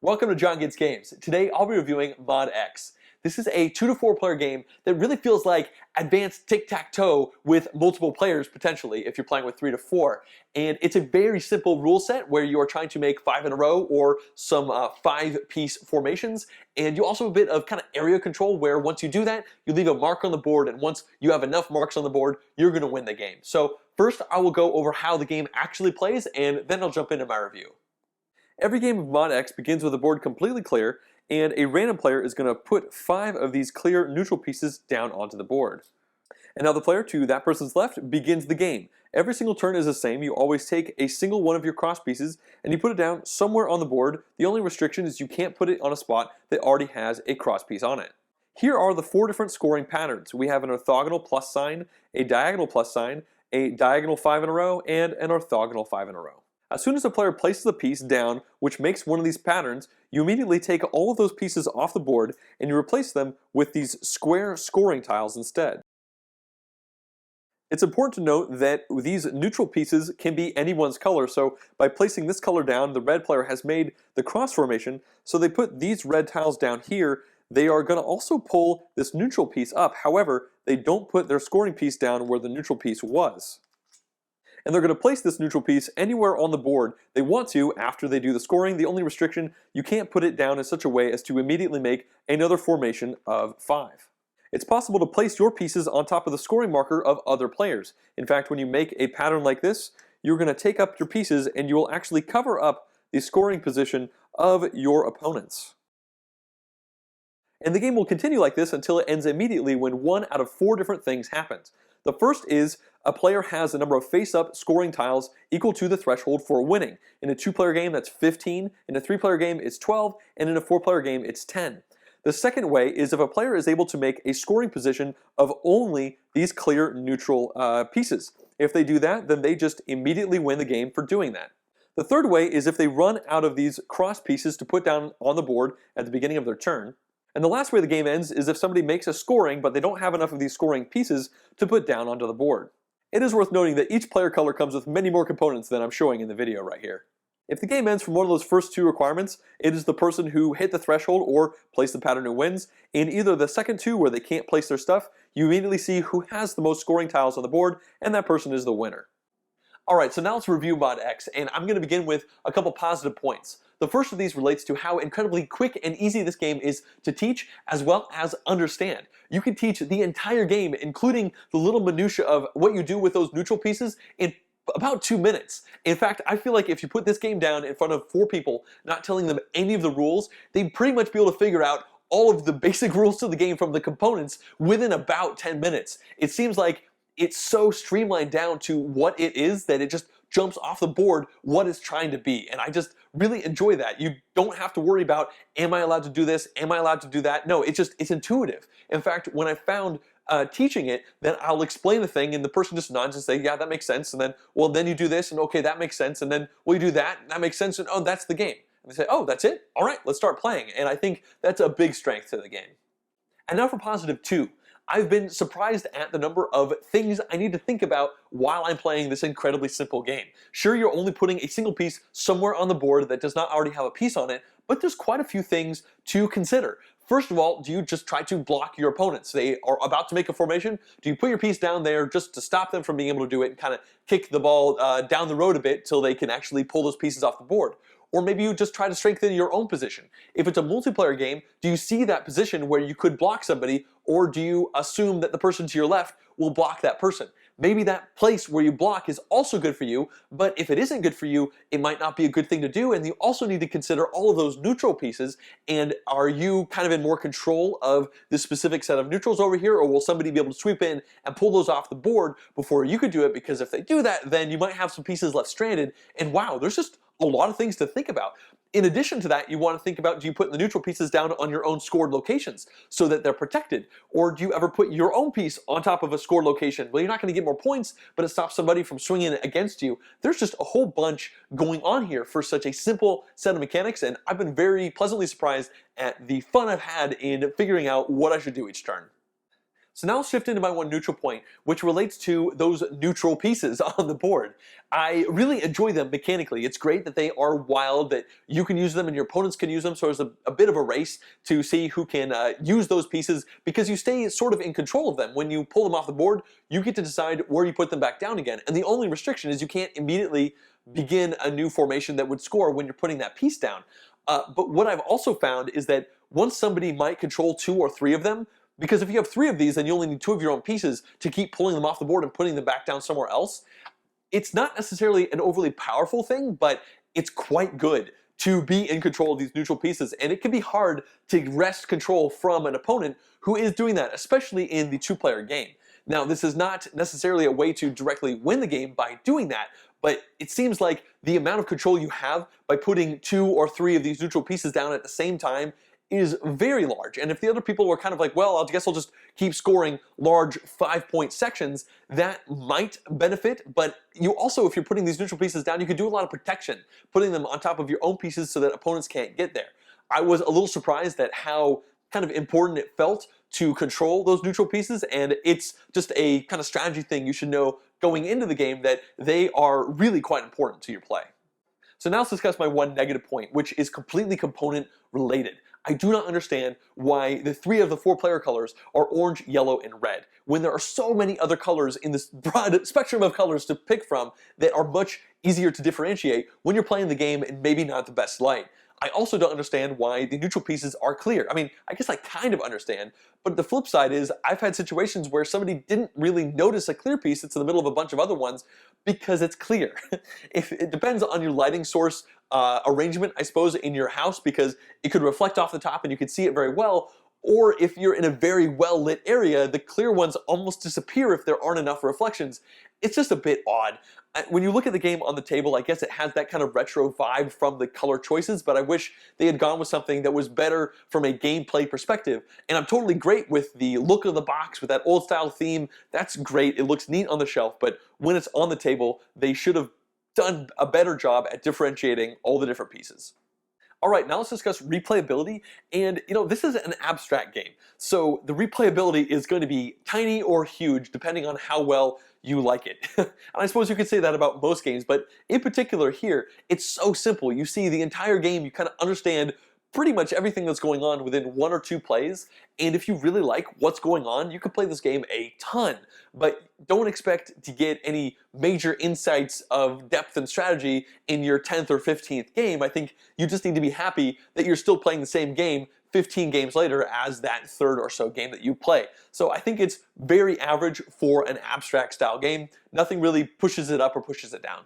Welcome to JonGetsGames. Today I'll be reviewing Mod X. This is a 2 to 4 player game that really feels like advanced tic-tac-toe with multiple players potentially if you're playing with 3 to 4. And it's a very simple rule set where you are trying to make 5 in a row or some 5-piece formations. And you also have a bit of kind of area control where once you do that, you leave a mark on the board, and once you have enough marks on the board, you're going to win the game. So first I will go over how the game actually plays, and then I'll jump into my review. Every game of Mod X begins with a board completely clear, and a random player is going to put 5 of these clear neutral pieces down onto the board. And now the player to that person's left begins the game. Every single turn is the same. You always take a single one of your cross pieces and you put it down somewhere on the board. The only restriction is you can't put it on a spot that already has a cross piece on it. Here are the 4 different scoring patterns. We have an orthogonal plus sign, a diagonal plus sign, a diagonal 5 in a row, and an orthogonal 5 in a row. As soon as the player places a piece down which makes one of these patterns, you immediately take all of those pieces off the board and you replace them with these square scoring tiles instead. It's important to note that these neutral pieces can be anyone's color, so by placing this color down, the red player has made the cross formation, so they put these red tiles down here. They are going to also pull this neutral piece up. However, they don't put their scoring piece down where the neutral piece was. And they're going to place this neutral piece anywhere on the board they want to after they do the scoring. The only restriction, you can't put it down in such a way as to immediately make another formation of 5. It's possible to place your pieces on top of the scoring marker of other players. In fact, when you make a pattern like this, you're going to take up your pieces and you will actually cover up the scoring position of your opponents. And the game will continue like this until it ends immediately when 1 out of 4 different things happens. The first is a player has a number of face-up scoring tiles equal to the threshold for winning. In a 2-player game, that's 15. In a 3-player game, it's 12. And in a 4-player game, it's 10. The second way is if a player is able to make a scoring position of only these clear neutral pieces. If they do that, then they just immediately win the game for doing that. The third way is if they run out of these cross pieces to put down on the board at the beginning of their turn. And the last way the game ends is if somebody makes a scoring, but they don't have enough of these scoring pieces to put down onto the board. It is worth noting that each player color comes with many more components than I'm showing in the video right here. If the game ends from one of those first 2 requirements, it is the person who hit the threshold or placed the pattern who wins. In either the second 2 where they can't place their stuff, you immediately see who has the most scoring tiles on the board, and that person is the winner. Alright, so now let's review Mod X, and I'm going to begin with a couple positive points. The first of these relates to how incredibly quick and easy this game is to teach as well as understand. You can teach the entire game, including the little minutia of what you do with those neutral pieces, in about 2 minutes. In fact, I feel like if you put this game down in front of 4 people, not telling them any of the rules, they'd pretty much be able to figure out all of the basic rules to the game from the components within about 10 minutes. It seems like it's so streamlined down to what it is that it just jumps off the board what it's trying to be, and I just really enjoy that. You don't have to worry about, am I allowed to do this, am I allowed to do that? No, it's intuitive. In fact, when I found teaching it, then I'll explain the thing and the person just nods and say, yeah, that makes sense, and then, well, then you do this, and okay, that makes sense, and then, well, you do that, and that makes sense, and oh, that's the game. And they say, oh, that's it? All right, let's start playing, and I think that's a big strength to the game. And now for positive 2. I've been surprised at the number of things I need to think about while I'm playing this incredibly simple game. Sure, you're only putting a single piece somewhere on the board that does not already have a piece on it, but there's quite a few things to consider. First of all, do you just try to block your opponents? They are about to make a formation. Do you put your piece down there just to stop them from being able to do it and kind of kick the ball down the road a bit till they can actually pull those pieces off the board? Or maybe you just try to strengthen your own position. If it's a multiplayer game, do you see that position where you could block somebody, or do you assume that the person to your left will block that person? Maybe that place where you block is also good for you, but if it isn't good for you, it might not be a good thing to do, and you also need to consider all of those neutral pieces, and are you kind of in more control of this specific set of neutrals over here, or will somebody be able to sweep in and pull those off the board before you could do it? Because if they do that, then you might have some pieces left stranded, and wow, there's just a lot of things to think about. In addition to that, you want to think about, do you put the neutral pieces down on your own scored locations so that they're protected? Or do you ever put your own piece on top of a scored location? Well, you're not going to get more points, but it stops somebody from swinging it against you. There's just a whole bunch going on here for such a simple set of mechanics, and I've been very pleasantly surprised at the fun I've had in figuring out what I should do each turn. So now I'll shift into my one neutral point, which relates to those neutral pieces on the board. I really enjoy them mechanically. It's great that they are wild, that you can use them and your opponents can use them, so there's a bit of a race to see who can use those pieces, because you stay sort of in control of them. When you pull them off the board, you get to decide where you put them back down again, and the only restriction is you can't immediately begin a new formation that would score when you're putting that piece down. But what I've also found is that once somebody might control 2 or 3 of them, because if you have 3 of these, then you only need 2 of your own pieces to keep pulling them off the board and putting them back down somewhere else. It's not necessarily an overly powerful thing, but it's quite good to be in control of these neutral pieces, and it can be hard to wrest control from an opponent who is doing that, especially in the 2-player game. Now, this is not necessarily a way to directly win the game by doing that, but it seems like the amount of control you have by putting 2 or 3 of these neutral pieces down at the same time is very large. And if the other people were kind of like, well, I guess I'll just keep scoring large 5-point sections, that might benefit. But you also, if you're putting these neutral pieces down, you could do a lot of protection, putting them on top of your own pieces so that opponents can't get there. I was a little surprised at how kind of important it felt to control those neutral pieces, and it's just a kind of strategy thing you should know going into the game, that they are really quite important to your play. So now let's discuss my one negative point, which is completely component related. I do not understand why the 3 of the 4 player colors are orange, yellow, and red, when there are so many other colors in this broad spectrum of colors to pick from that are much easier to differentiate when you're playing the game in maybe not the best light. I also don't understand why the neutral pieces are clear. I mean, I guess I kind of understand, but the flip side is I've had situations where somebody didn't really notice a clear piece that's in the middle of a bunch of other ones because it's clear. If it depends on your lighting source arrangement, I suppose, in your house, because it could reflect off the top and you could see it very well, or if you're in a very well-lit area, the clear ones almost disappear if there aren't enough reflections. It's just a bit odd. When you look at the game on the table, I guess it has that kind of retro vibe from the color choices, but I wish they had gone with something that was better from a gameplay perspective. And I'm totally great with the look of the box, with that old style theme. That's great. It looks neat on the shelf, but when it's on the table, they should have done a better job at differentiating all the different pieces. All right, now let's discuss replayability, and this is an abstract game, so the replayability is going to be tiny or huge depending on how well you like it. And I suppose you could say that about most games, but in particular here, it's so simple. You see the entire game, you kind of understand pretty much everything that's going on within 1 or 2 plays, and if you really like what's going on, you can play this game a ton, but don't expect to get any major insights of depth and strategy in your 10th or 15th game. I think you just need to be happy that you're still playing the same game 15 games later as that 3rd or so game that you play. So I think it's very average for an abstract style game. Nothing really pushes it up or pushes it down.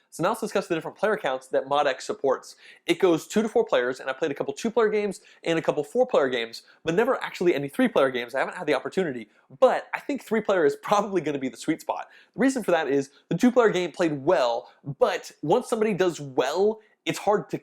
So now let's discuss the different player counts that ModX supports. It goes 2 to 4 players, and I played a couple 2-player games and a couple 4-player games, but never actually any 3-player games. I haven't had the opportunity, but I think 3-player is probably going to be the sweet spot. The reason for that is the 2-player game played well, but once somebody does well, it's hard to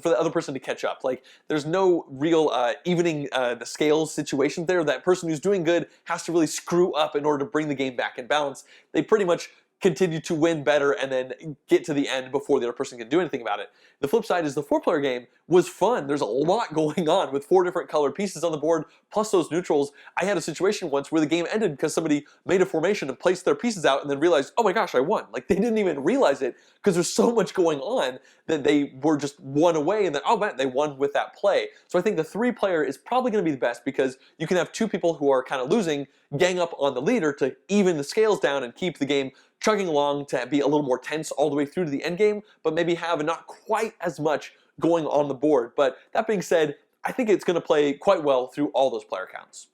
for the other person to catch up. Like, there's no real evening the scales situation there. That person who's doing good has to really screw up in order to bring the game back in balance. They pretty much continue to win better and then get to the end before the other person can do anything about it. The flip side is the 4-player game was fun. There's a lot going on with 4 different colored pieces on the board, plus those neutrals. I had a situation once where the game ended because somebody made a formation and placed their pieces out and then realized, oh my gosh, I won. Like, they didn't even realize it because there's so much going on that they were just 1 away, and then, oh man, they won with that play. So I think the 3-player is probably going to be the best because you can have 2 people who are kind of losing gang up on the leader to even the scales down and keep the game chugging along to be a little more tense all the way through to the end game, but maybe have not quite as much going on the board. But that being said, I think it's going to play quite well through all those player counts.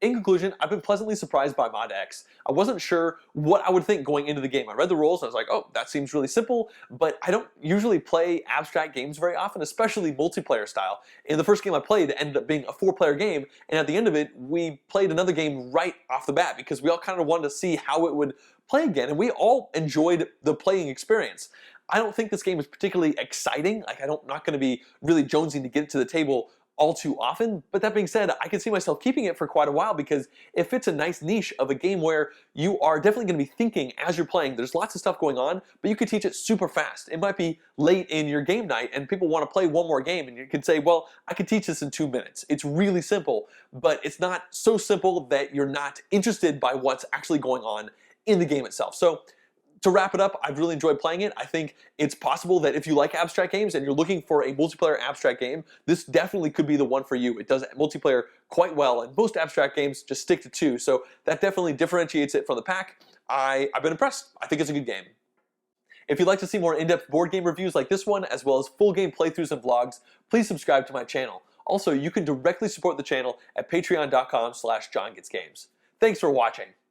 In conclusion, I've been pleasantly surprised by ModX. I wasn't sure what I would think going into the game. I read the rules and I was like, oh, that seems really simple, but I don't usually play abstract games very often, especially multiplayer style. And the first game I played ended up being a 4-player game, and at the end of it, we played another game right off the bat because we all kind of wanted to see how it would play again, and we all enjoyed the playing experience. I don't think this game is particularly exciting. Like, I'm not going to be really jonesing to get to the table all too often, but that being said, I can see myself keeping it for quite a while because it fits a nice niche of a game where you are definitely going to be thinking as you're playing. There's lots of stuff going on, but you could teach it super fast. It might be late in your game night and people want to play one more game, and you can say, well, I could teach this in 2 minutes. It's really simple, but it's not so simple that you're not interested by what's actually going on in the game itself. So to wrap it up, I've really enjoyed playing it. I think it's possible that if you like abstract games and you're looking for a multiplayer abstract game, this definitely could be the one for you. It does multiplayer quite well, and most abstract games just stick to 2, so that definitely differentiates it from the pack. I've been impressed. I think it's a good game. If you'd like to see more in-depth board game reviews like this one, as well as full game playthroughs and vlogs, please subscribe to my channel. Also, you can directly support the channel at patreon.com/JonGetsGames. Thanks for watching.